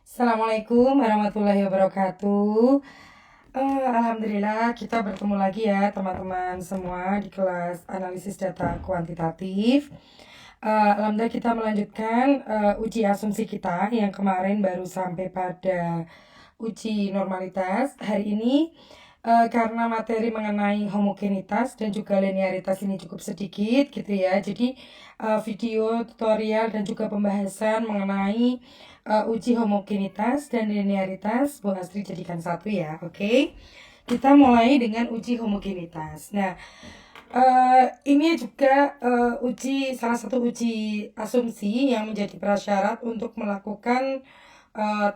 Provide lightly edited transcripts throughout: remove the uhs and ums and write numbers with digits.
Assalamualaikum warahmatullahi wabarakatuh. Alhamdulillah kita bertemu lagi ya teman-teman semua di kelas analisis data kuantitatif. Alhamdulillah kita melanjutkan uji asumsi kita yang kemarin baru sampai pada uji normalitas. Hari ini karena materi mengenai homogenitas dan juga linearitas ini cukup sedikit gitu ya. Jadi video tutorial dan juga pembahasan mengenai uji homogenitas dan linearitas Bu Astri jadikan satu ya. Oke. Kita mulai dengan uji homogenitas. Nah, ini juga salah satu uji asumsi yang menjadi prasyarat untuk melakukan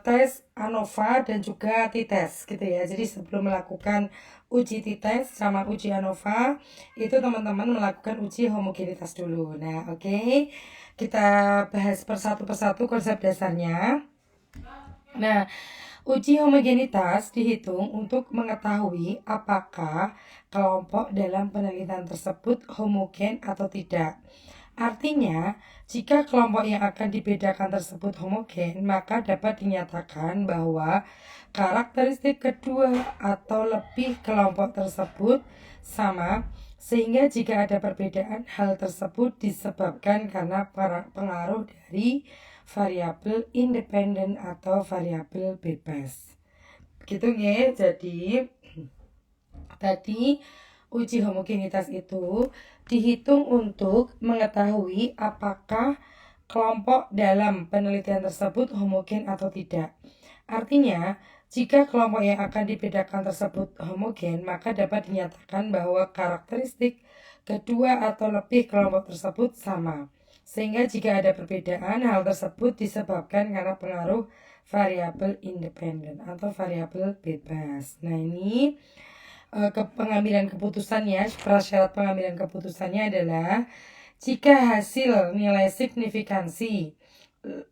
tes ANOVA dan juga t-test gitu ya. Jadi sebelum melakukan uji t-test sama uji ANOVA itu teman-teman melakukan uji homogenitas dulu. Nah, oke. Kita bahas persatu konsep dasarnya. Nah, uji homogenitas dihitung untuk mengetahui apakah kelompok dalam penelitian tersebut homogen atau tidak. Artinya, jika kelompok yang akan dibedakan tersebut homogen, maka dapat dinyatakan bahwa karakteristik kedua atau lebih kelompok tersebut sama, sehingga jika ada perbedaan, hal tersebut disebabkan karena pengaruh dari variabel independen atau variabel bebas. Gitu ya. Jadi tadi uji homogenitas itu dihitung untuk mengetahui apakah kelompok dalam penelitian tersebut homogen atau tidak. Artinya, jika kelompok yang akan dibedakan tersebut homogen, maka dapat dinyatakan bahwa karakteristik kedua atau lebih kelompok tersebut sama. Sehingga jika ada perbedaan, hal tersebut disebabkan karena pengaruh variabel independen atau variabel bebas. Nah, ini pengambilan keputusannya, prasyarat pengambilan keputusannya adalah jika hasil nilai signifikansi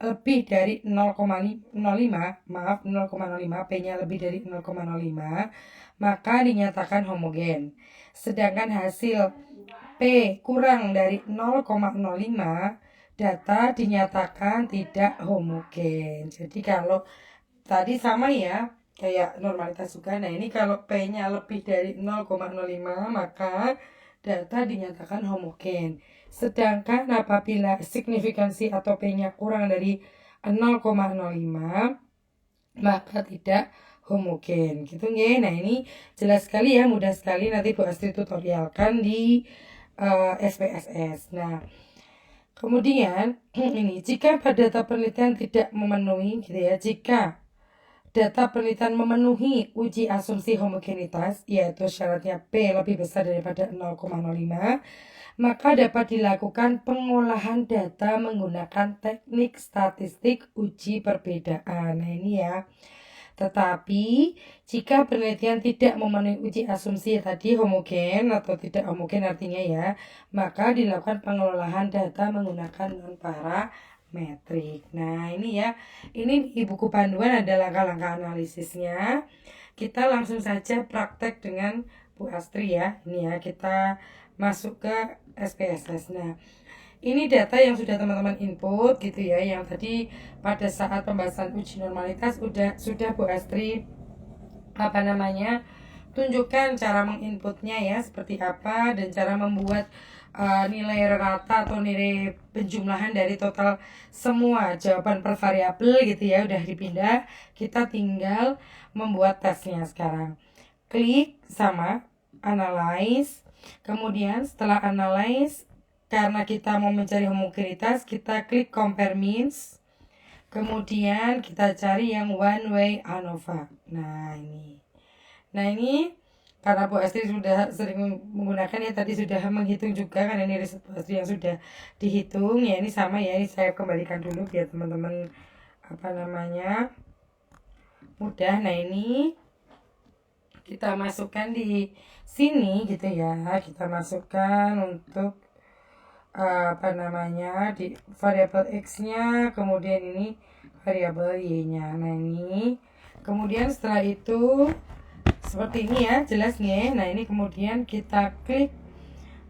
lebih dari 0,05, maaf 0,05, P-nya lebih dari 0,05, maka dinyatakan homogen. Sedangkan hasil P kurang dari 0,05, data dinyatakan tidak homogen. Jadi kalau tadi sama ya, kayak normalitas juga. Nah, ini kalau P-nya lebih dari 0,05, maka data dinyatakan homogen. Sedangkan apabila signifikansi atau P-nya kurang dari 0,05, maka tidak homogen. Gitu nggih. Nah, ini jelas sekali ya, mudah sekali, nanti Bu Astri tutorialkan di SPSS. Nah, kemudian ini jika pada data penelitian tidak memenuhi gitu ya, jika data penelitian memenuhi uji asumsi homogenitas, yaitu syaratnya P lebih besar daripada 0,05, maka dapat dilakukan pengolahan data menggunakan teknik statistik uji perbedaan. Nah, ini ya. Tetapi, jika penelitian tidak memenuhi uji asumsi tadi homogen atau tidak homogen artinya ya, maka dilakukan pengelolaan data menggunakan non-parametrik. Nah, ini ya, ini di buku panduan ada langkah-langkah analisisnya. Kita langsung saja praktek dengan Bu Astri ya. Ini ya, kita masuk ke SPSS. Nah, ini data yang sudah teman-teman input gitu ya, yang tadi pada saat pembahasan uji normalitas sudah Bu Astri tunjukkan cara menginputnya ya seperti apa, dan cara membuat nilai rata atau nilai penjumlahan dari total semua jawaban per variabel gitu ya, udah dipindah. Kita tinggal membuat tesnya sekarang. Klik sama analyze. Kemudian setelah analyze, karena kita mau mencari homogenitas, kita klik compare means. Kemudian kita cari yang one way ANOVA. Nah, ini karena Bu Astri sudah sering menggunakan ya, tadi sudah menghitung juga, karena ini riset Bu Astri yang sudah dihitung ya. Ini sama ya, ini saya kembalikan dulu biar teman-teman mudah. Nah, ini kita masukkan di sini gitu ya. Kita masukkan untuk di variabel x-nya, kemudian ini variabel y-nya. Nah, ini kemudian setelah itu seperti ini ya, jelas nih. Nah, ini kemudian kita klik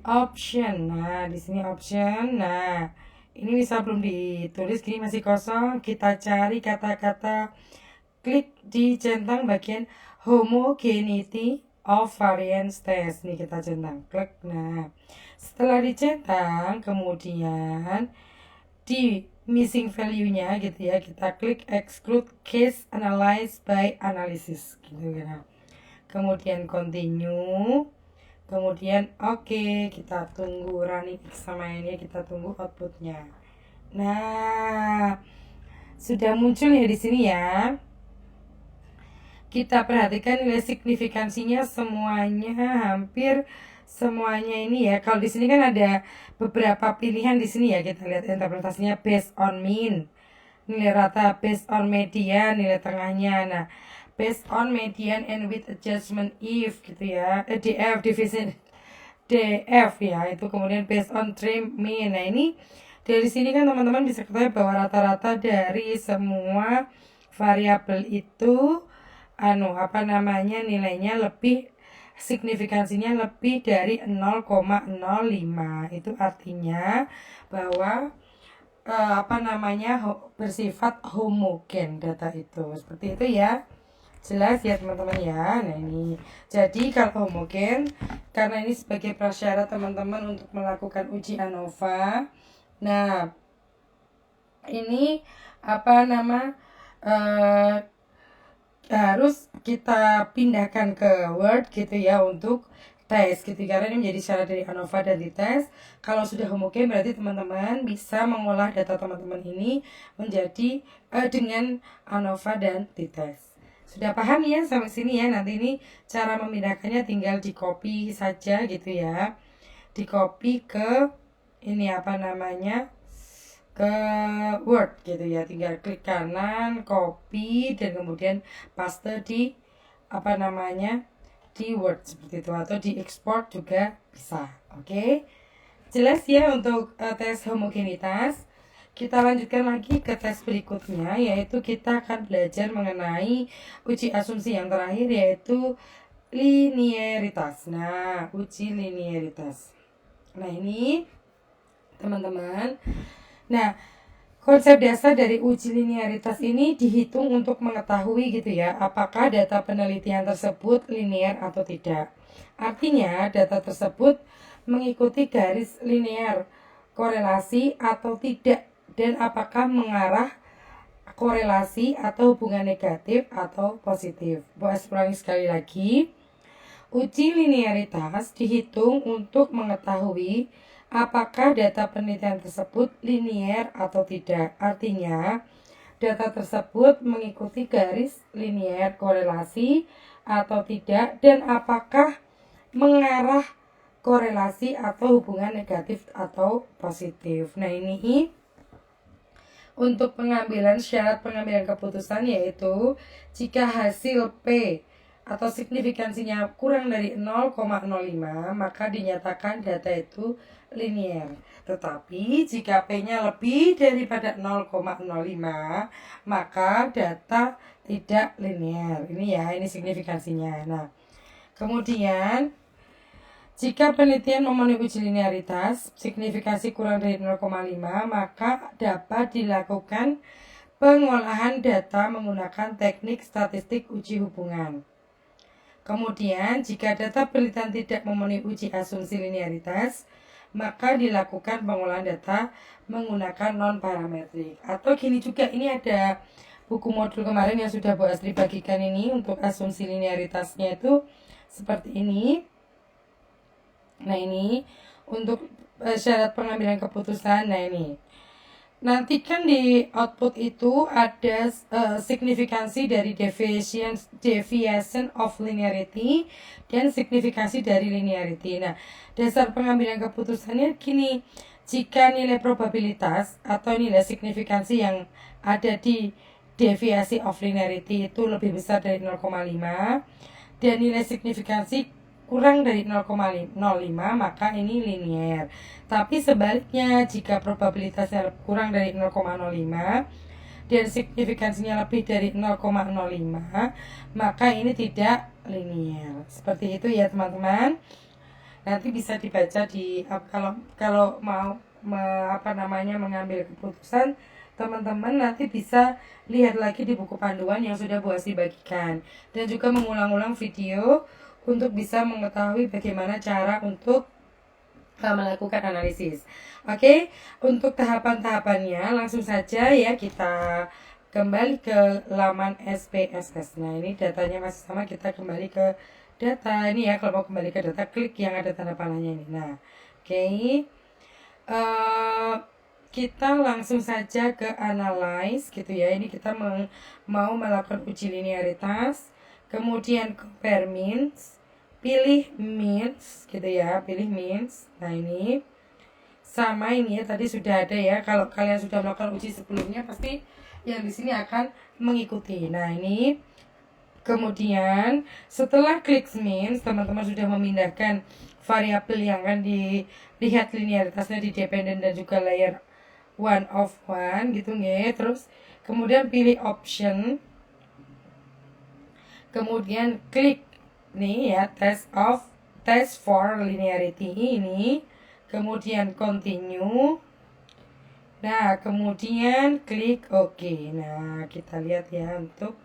option. Nah, di sini option. Nah, Ini misal belum ditulis gini masih kosong, kita cari kata-kata, klik di centang bagian homogeneity of variance test. Nih kita centang, klik. Nah, setelah dicentang kemudian di missing value-nya gitu ya, kita klik exclude case analyzed by analysis gitu ya. Kemudian continue, kemudian oke, kita tunggu running sama ini, kita tunggu outputnya. Nah, sudah muncul ya di sini ya. Kita perhatikan nilai signifikansinya semuanya, hampir semuanya ini ya. Kalau di sini kan ada beberapa pilihan di sini ya, kita lihat interpretasinya based on mean, nilai rata based on median, nilai tengahnya. Nah, based on median and with adjustment if gitu ya, DF division DF ya, itu kemudian based on trim mean. Nah, ini dari sini kan teman-teman bisa ketahui bahwa rata-rata dari semua variabel itu nilainya lebih, signifikansinya lebih dari 0,05. Itu artinya bahwa bersifat homogen data itu. Seperti itu ya. Jelas ya teman-teman ya. Nah, ini jadi kalau homogen, karena ini sebagai prasyarat teman-teman untuk melakukan uji ANOVA. Nah, ini harus kita pindahkan ke Word gitu ya untuk tes gitu, karena ini menjadi syarat dari ANOVA dan dites. Kalau sudah homogen berarti teman-teman bisa mengolah data teman-teman ini menjadi dengan ANOVA dan dites. Sudah paham ya sampai sini ya? Nanti ini cara memindahkannya tinggal di copy saja gitu ya. Di copy ke ini ke Word gitu ya, tinggal klik kanan, copy, dan kemudian paste di di Word seperti itu, atau di export juga bisa. Oke, jelas ya untuk tes homogenitas. Kita lanjutkan lagi ke tes berikutnya, yaitu kita akan belajar mengenai uji asumsi yang terakhir, yaitu linearitas. Nah, uji linearitas. Nah, ini teman-teman, nah, konsep dasar dari uji linearitas ini dihitung untuk mengetahui gitu ya, apakah data penelitian tersebut linear atau tidak. Artinya, data tersebut mengikuti garis linear korelasi atau tidak, dan apakah mengarah korelasi atau hubungan negatif atau positif. Ulangi sekali lagi. Uji linearitas dihitung untuk mengetahui apakah data penelitian tersebut linear atau tidak. Artinya, data tersebut mengikuti garis linear korelasi atau tidak, dan apakah mengarah korelasi atau hubungan negatif atau positif. Nah, ini untuk syarat pengambilan keputusan, yaitu jika hasil P atau signifikansinya kurang dari 0,05, maka dinyatakan data itu linear. Tetapi jika P-nya lebih daripada 0,05, maka data tidak linear. Ini ya, ini signifikansinya. Nah, kemudian jika penelitian memenuhi uji linearitas, signifikansi kurang dari 0,5, maka dapat dilakukan pengolahan data menggunakan teknik statistik uji hubungan. Kemudian, jika data penelitian tidak memenuhi uji asumsi linearitas, maka dilakukan pengolahan data menggunakan non-parametrik. Atau gini juga, ini ada buku modul kemarin yang sudah Bu Asri bagikan ini untuk asumsi linearitasnya itu seperti ini. Nah, ini untuk syarat pengambilan keputusan. Nah, ini nanti kan di output itu ada signifikansi dari deviation of linearity dan signifikansi dari linearity. Nah, dasar pengambilan keputusannya gini, jika nilai probabilitas atau nilai signifikansi yang ada di deviasi of linearity itu lebih besar dari 0,5 dan nilai signifikansi kurang dari 0,05, maka ini linear. Tapi sebaliknya, jika probabilitasnya kurang dari 0,05 dan signifikansinya lebih dari 0,05, maka ini tidak linear. Seperti itu ya teman-teman. Nanti bisa dibaca di kalau mau mengambil keputusan, teman-teman nanti bisa lihat lagi di buku panduan yang sudah Bu Asri bagikan, dan juga mengulang-ulang video untuk bisa mengetahui bagaimana cara untuk melakukan analisis. Oke, untuk tahapan-tahapannya langsung saja ya, kita kembali ke laman SPSS. Nah, ini datanya masih sama, kita kembali ke data ini ya. Kalau mau kembali ke data, klik yang ada tanda panahnya ini. Nah, oke. Kita langsung saja ke analyze gitu ya. Ini kita mau melakukan uji linearitas, kemudian compare means, pilih means gitu ya, pilih means. Nah, ini sama ini ya, tadi sudah ada ya. Kalau kalian sudah melakukan uji sebelumnya, pasti yang di sini akan mengikuti. Nah, ini kemudian setelah klik means, teman-teman sudah memindahkan variabel yang akan dilihat linearitasnya di dependent dan juga layer 1 of 1 gitu nggih. Terus kemudian pilih option, kemudian klik nih ya, test for linearity ini, kemudian continue. Nah, kemudian klik OK. Nah, kita lihat ya untuk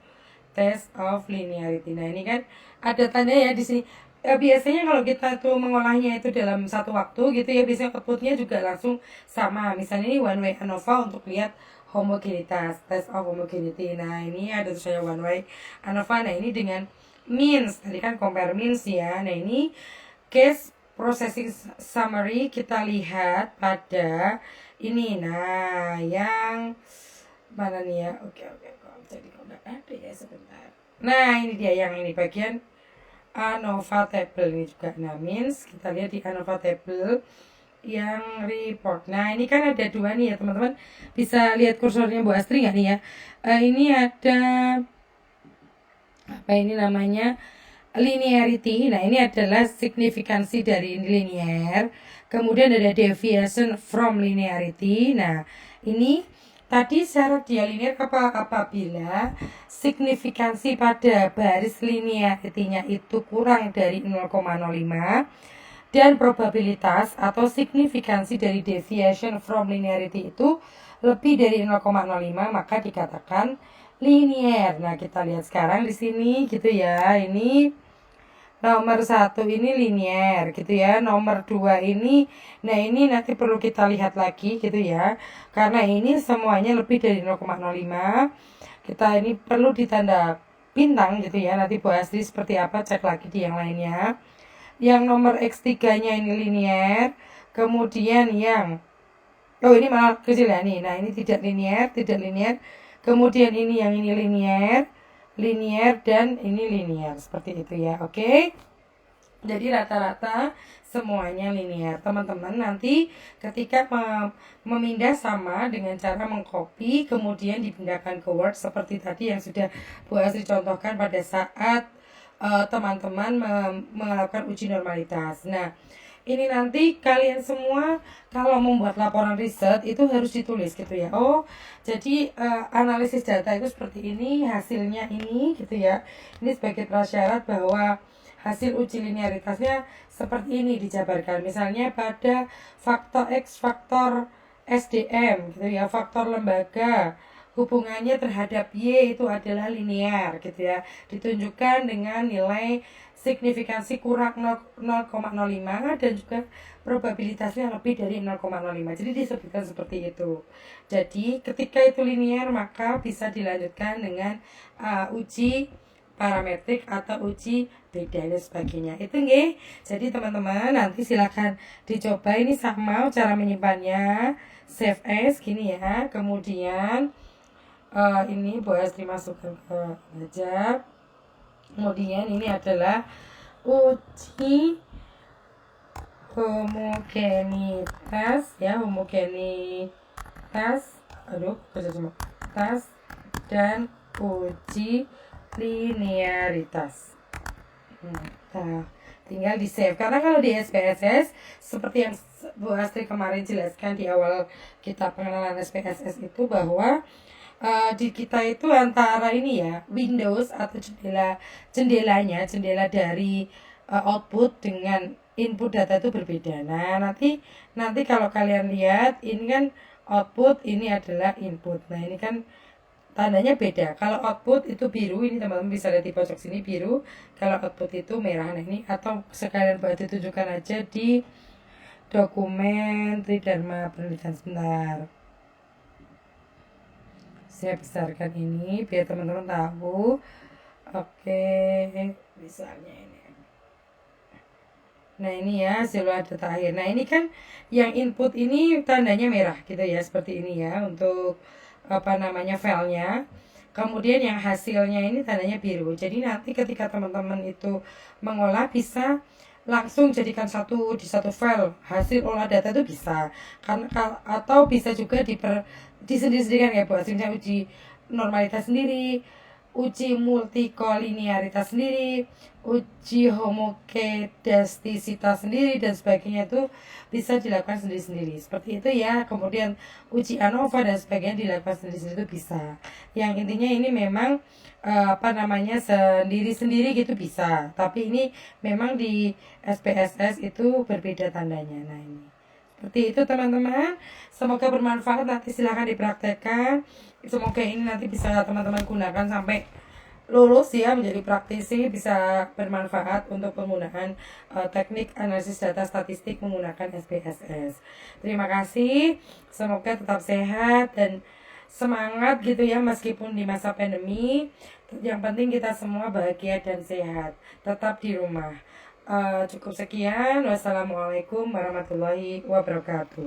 test of linearity. Nah, ini kan ada tanda ya di sini. Biasanya kalau kita tuh mengolahnya itu dalam satu waktu gitu ya, biasanya outputnya juga langsung sama. Misalnya ini one way ANOVA untuk lihat homogenitas, test of homogeneity. Nah, ini ada tulisannya one way ANOVA. Nah, ini dengan means, tadi kan compare means ya. Nah, ini case processing summary kita lihat pada ini. Nah, yang mana nih ya? Oke. Jadi kalau nggak ada ya sebentar. Nah, ini dia yang ini bagian ANOVA table ini juga. Nah, means kita lihat di ANOVA table yang report. Nah, ini kan ada dua nih ya teman-teman. Bisa lihat kursornya Bu Astri nggak nih ya? Ini ada apa ini namanya? Linearity. Nah, ini adalah signifikansi dari linear. Kemudian ada deviation from linearity. Nah, ini tadi syarat dia linear apabila signifikansi pada baris linearity-nya itu kurang dari 0,05 dan probabilitas atau signifikansi dari deviation from linearity itu lebih dari 0,05, maka dikatakan linear. Nah, kita lihat sekarang di sini gitu ya. Ini nomor 1 ini linear gitu ya. Nomor 2 ini, nah ini nanti perlu kita lihat lagi gitu ya. Karena ini semuanya lebih dari 0,05. Kita ini perlu ditanda bintang gitu ya. Nanti Bu Asri seperti apa, cek lagi di yang lainnya. Yang nomor X3-nya ini linear. Kemudian yang ini malah kecil ya nih. Nah, ini tidak linear. Kemudian ini yang ini linear dan ini linear, seperti itu ya. Oke, jadi rata-rata semuanya linear. Teman-teman nanti ketika memindah sama dengan cara mengcopy kemudian dipindahkan ke Word seperti tadi yang sudah Bu Asri contohkan pada saat teman-teman melakukan uji normalitas. Nah, ini nanti kalian semua kalau membuat laporan riset itu harus ditulis gitu ya. Oh, jadi analisis data itu seperti ini, hasilnya ini gitu ya. Ini sebagai prasyarat bahwa hasil uji linearitasnya seperti ini dijabarkan. Misalnya pada faktor X, faktor SDM gitu ya, faktor lembaga, hubungannya terhadap Y itu adalah linear gitu ya. Ditunjukkan dengan nilai signifikansi kurang 0,05 dan juga probabilitasnya lebih dari 0,05. Jadi disebutkan seperti itu. Jadi ketika itu linear maka bisa dilanjutkan dengan uji parametrik atau uji beda dan sebagainya. Itu nggih. Jadi teman-teman nanti silakan dicoba, ini sama cara menyimpannya. Save as gini ya. Kemudian ini Bu Astri masukkan ke aja. Kemudian ini adalah uji homogenitas ya, homogenitas dan uji linearitas. Nah, tinggal di save, karena kalau di SPSS seperti yang Bu Astri kemarin jelaskan di awal kita pengenalan SPSS itu bahwa di kita itu antara ini ya, Windows atau jendela dari output dengan input data itu berbeda. Nah, nanti kalau kalian lihat ini kan output, ini adalah input. Nah, ini kan tandanya beda. Kalau output itu biru, ini teman-teman bisa lihat di pojok sini biru. Kalau output itu merah. Nah, ini atau sekalian buat ditunjukkan aja di dokumen Tridharma penelitian sebentar. Saya besarkan ini biar teman-teman tahu. Oke, misalnya ini. Nah, ini ya hasil data akhir. Nah, ini kan yang input ini tandanya merah gitu ya, seperti ini ya untuk apa namanya filenya. Kemudian yang hasilnya ini tandanya biru. Jadi nanti ketika teman-teman itu mengolah bisa langsung jadikan di satu file hasil olah data itu bisa kan, atau bisa juga disendiri-sendirikan ya Bu, hasilnya uji normalitas sendiri, uji multikoliniaritas sendiri, uji homokedastisitas sendiri dan sebagainya itu bisa dilakukan sendiri-sendiri seperti itu ya. Kemudian uji ANOVA dan sebagainya dilakukan sendiri-sendiri itu bisa. Yang intinya ini memang sendiri-sendiri gitu bisa, tapi ini memang di SPSS itu berbeda tandanya. Nah, ini seperti itu teman-teman, semoga bermanfaat, nanti silahkan dipraktekkan. Semoga ini nanti bisa teman-teman gunakan sampai lulus ya, menjadi praktisi, bisa bermanfaat untuk penggunaan teknik analisis data statistik menggunakan SPSS. Terima kasih, semoga tetap sehat dan semangat gitu ya meskipun di masa pandemi. Yang penting kita semua bahagia dan sehat, tetap di rumah. Cukup sekian, wassalamualaikum warahmatullahi wabarakatuh.